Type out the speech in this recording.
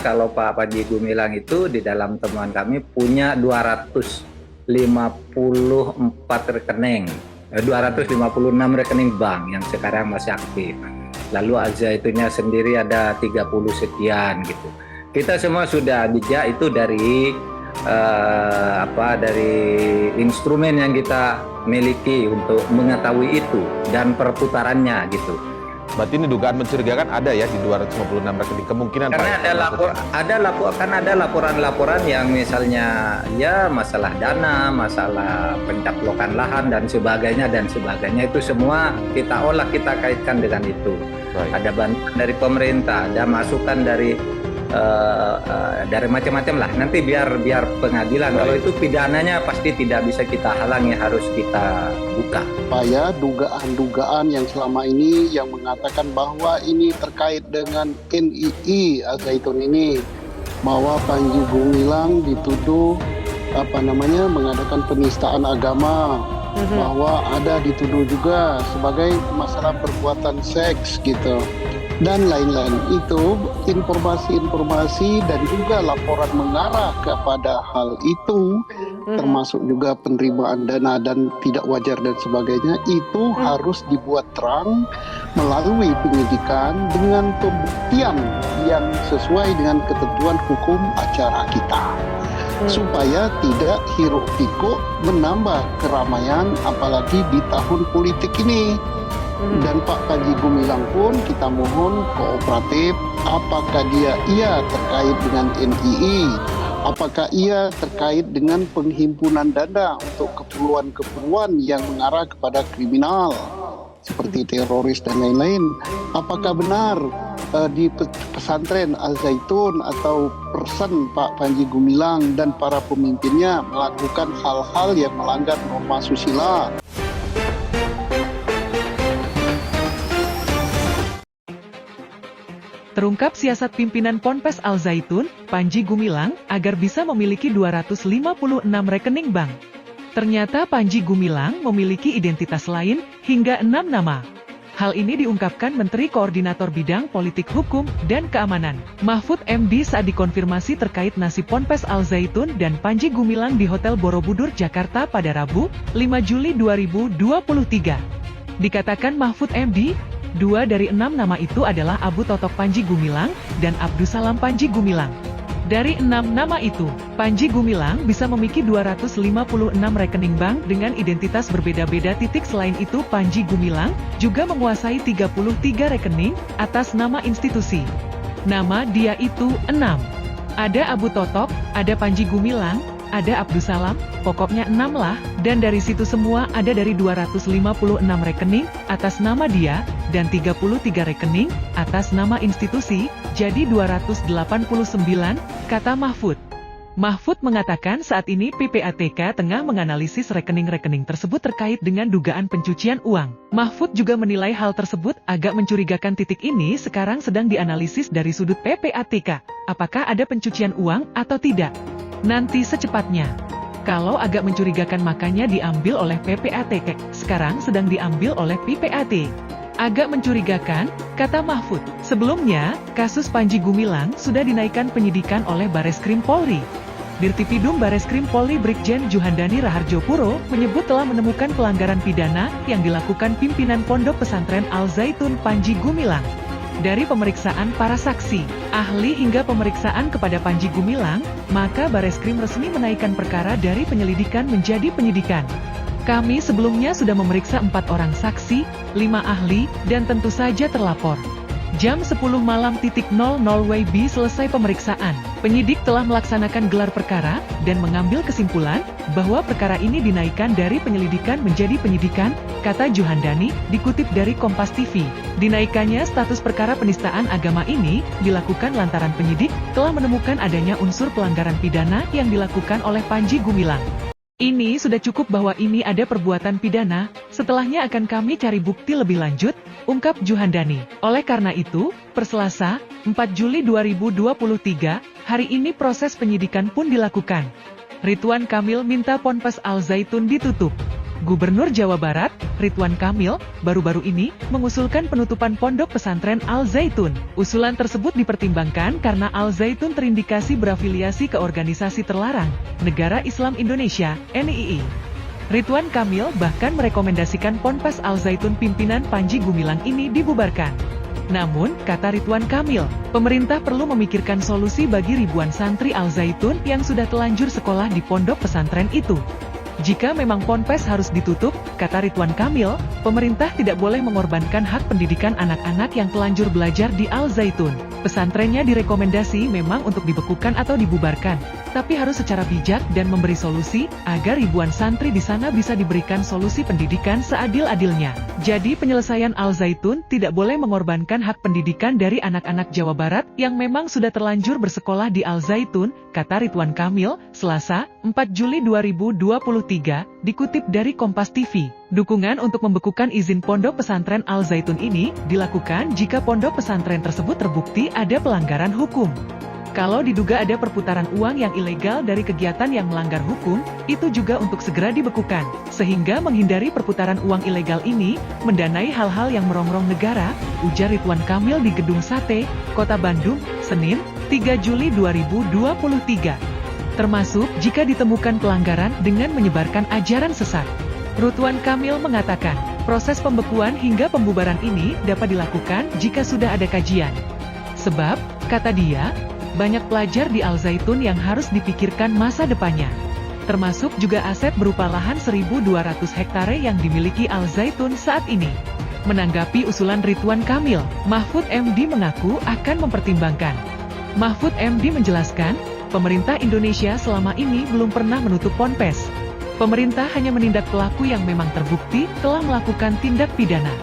kalau Pak Panji Gumilang itu di dalam temuan kami punya 254 rekening, 256 rekening bank yang sekarang masih aktif. Lalu Al-Zaitunnya sendiri ada 30 sekian gitu. Kita semua sudah bijak itu dari dari instrumen yang kita miliki untuk mengetahui itu dan perputarannya gitu. Berarti ini dugaan mencurigakan ada ya di 256 rekening kemungkinan. Karena ada laporan-laporan yang misalnya ya masalah dana, masalah pencaplokan lahan dan sebagainya itu semua kita olah, kita kaitkan dengan itu. Baik. Ada bantuan dari pemerintah, ada masukan dari macam-macam lah. Nanti biar pengadilan. Baik. Kalau itu pidananya pasti tidak bisa kita halangi, harus kita buka. Supaya dugaan-dugaan yang selama ini yang mengatakan bahwa ini terkait dengan NII Al-Zaitun ini, bahwa Panji Gumilang dituduh mengadakan penistaan agama, bahwa ada dituduh juga sebagai masalah perbuatan seks gitu. Dan lain-lain itu informasi-informasi dan juga laporan mengarah kepada hal itu, termasuk juga penerimaan dana dan tidak wajar dan sebagainya, itu harus dibuat terang melalui penyidikan dengan pembuktian yang sesuai dengan ketentuan hukum acara kita, supaya tidak hiruk pikuk menambah keramaian apalagi di tahun politik ini. Dan Pak Panji Gumilang pun kita mohon kooperatif. Apakah ia terkait dengan NII, apakah ia terkait dengan penghimpunan dana untuk keperluan-keperluan yang mengarah kepada kriminal seperti teroris dan lain-lain. Apakah benar di pesantren Al-Zaitun atau person Pak Panji Gumilang dan para pemimpinnya melakukan hal-hal yang melanggar norma susila. Terungkap siasat pimpinan Ponpes Al-Zaitun, Panji Gumilang, agar bisa memiliki 256 rekening bank. Ternyata Panji Gumilang memiliki identitas lain hingga 6 nama. Hal ini diungkapkan Menteri Koordinator Bidang Politik Hukum dan Keamanan, Mahfud MD saat dikonfirmasi terkait nasib Ponpes Al-Zaitun dan Panji Gumilang di Hotel Borobudur, Jakarta pada Rabu, 5 Juli 2023. Dikatakan Mahfud MD, 2 dari 6 nama itu adalah Abu Totok Panji Gumilang dan Abdussalam Panji Gumilang. Dari 6 nama itu, Panji Gumilang bisa memiliki 256 rekening bank dengan identitas berbeda-beda. Selain itu Panji Gumilang juga menguasai 33 rekening atas nama institusi. Nama dia itu 6. Ada Abu Totok, ada Panji Gumilang, ada Abdussalam, pokoknya 6 lah, dan dari situ semua ada dari 256 rekening atas nama dia, dan 33 rekening atas nama institusi, jadi 289, kata Mahfud. Mahfud mengatakan saat ini PPATK tengah menganalisis rekening-rekening tersebut terkait dengan dugaan pencucian uang. Mahfud juga menilai hal tersebut agak mencurigakan. Ini sekarang sedang dianalisis dari sudut PPATK, apakah ada pencucian uang atau tidak. Nanti secepatnya. Kalau agak mencurigakan makanya diambil oleh PPATK, sekarang sedang diambil oleh PPAT. Agak mencurigakan, kata Mahfud. Sebelumnya, kasus Panji Gumilang sudah dinaikkan penyidikan oleh Bareskrim Polri. Dirtipidum Bareskrim Polri Brigjen Juhandani Raharjo Puro menyebut telah menemukan pelanggaran pidana yang dilakukan pimpinan Pondok Pesantren Al-Zaitun Panji Gumilang. Dari pemeriksaan para saksi, ahli hingga pemeriksaan kepada Panji Gumilang, maka Bareskrim resmi menaikkan perkara dari penyelidikan menjadi penyidikan. Kami sebelumnya sudah memeriksa 4 orang saksi, 5 ahli, dan tentu saja terlapor. Jam 10 malam 00 WIB selesai pemeriksaan. Penyidik telah melaksanakan gelar perkara dan mengambil kesimpulan bahwa perkara ini dinaikkan dari penyelidikan menjadi penyidikan, kata Juhandani, dikutip dari Kompas TV. Dinaikkannya status perkara penistaan agama ini dilakukan lantaran penyidik telah menemukan adanya unsur pelanggaran pidana yang dilakukan oleh Panji Gumilang. Ini sudah cukup bahwa ini ada perbuatan pidana, setelahnya akan kami cari bukti lebih lanjut, ungkap Juhandani. Oleh karena itu, per Selasa, 4 Juli 2023, hari ini proses penyidikan pun dilakukan. Ridwan Kamil minta Ponpes Al-Zaitun ditutup. Gubernur Jawa Barat, Ridwan Kamil, baru-baru ini mengusulkan penutupan pondok pesantren Al Zaitun. Usulan tersebut dipertimbangkan karena Al Zaitun terindikasi berafiliasi ke organisasi terlarang, Negara Islam Indonesia, NII. Ridwan Kamil bahkan merekomendasikan Ponpes Al Zaitun pimpinan Panji Gumilang ini dibubarkan. Namun, kata Ridwan Kamil, pemerintah perlu memikirkan solusi bagi ribuan santri Al Zaitun yang sudah telanjur sekolah di pondok pesantren itu. Jika memang Ponpes harus ditutup, kata Ridwan Kamil, pemerintah tidak boleh mengorbankan hak pendidikan anak-anak yang telanjur belajar di Al Zaitun. Pesantrennya direkomendasi memang untuk dibekukan atau dibubarkan, tapi harus secara bijak dan memberi solusi, agar ribuan santri di sana bisa diberikan solusi pendidikan seadil-adilnya. Jadi penyelesaian Al Zaitun tidak boleh mengorbankan hak pendidikan dari anak-anak Jawa Barat yang memang sudah terlanjur bersekolah di Al Zaitun, kata Ridwan Kamil, Selasa, 4 Juli 2023, dikutip dari Kompas TV. Dukungan untuk membekukan izin pondok pesantren Al Zaitun ini dilakukan jika pondok pesantren tersebut terbukti ada pelanggaran hukum. Kalau diduga ada perputaran uang yang ilegal dari kegiatan yang melanggar hukum, itu juga untuk segera dibekukan, sehingga menghindari perputaran uang ilegal ini, mendanai hal-hal yang merongrong negara, ujar Ridwan Kamil di Gedung Sate, Kota Bandung, Senin, 3 Juli 2023. Termasuk jika ditemukan pelanggaran dengan menyebarkan ajaran sesat. Ridwan Kamil mengatakan, proses pembekuan hingga pembubaran ini dapat dilakukan jika sudah ada kajian. Sebab, kata dia, banyak pelajar di Al Zaitun yang harus dipikirkan masa depannya. Termasuk juga aset berupa lahan 1.200 hektare yang dimiliki Al Zaitun saat ini. Menanggapi usulan Ridwan Kamil, Mahfud MD mengaku akan mempertimbangkan. Mahfud MD menjelaskan, pemerintah Indonesia selama ini belum pernah menutup Ponpes. Pemerintah hanya menindak pelaku yang memang terbukti telah melakukan tindak pidana.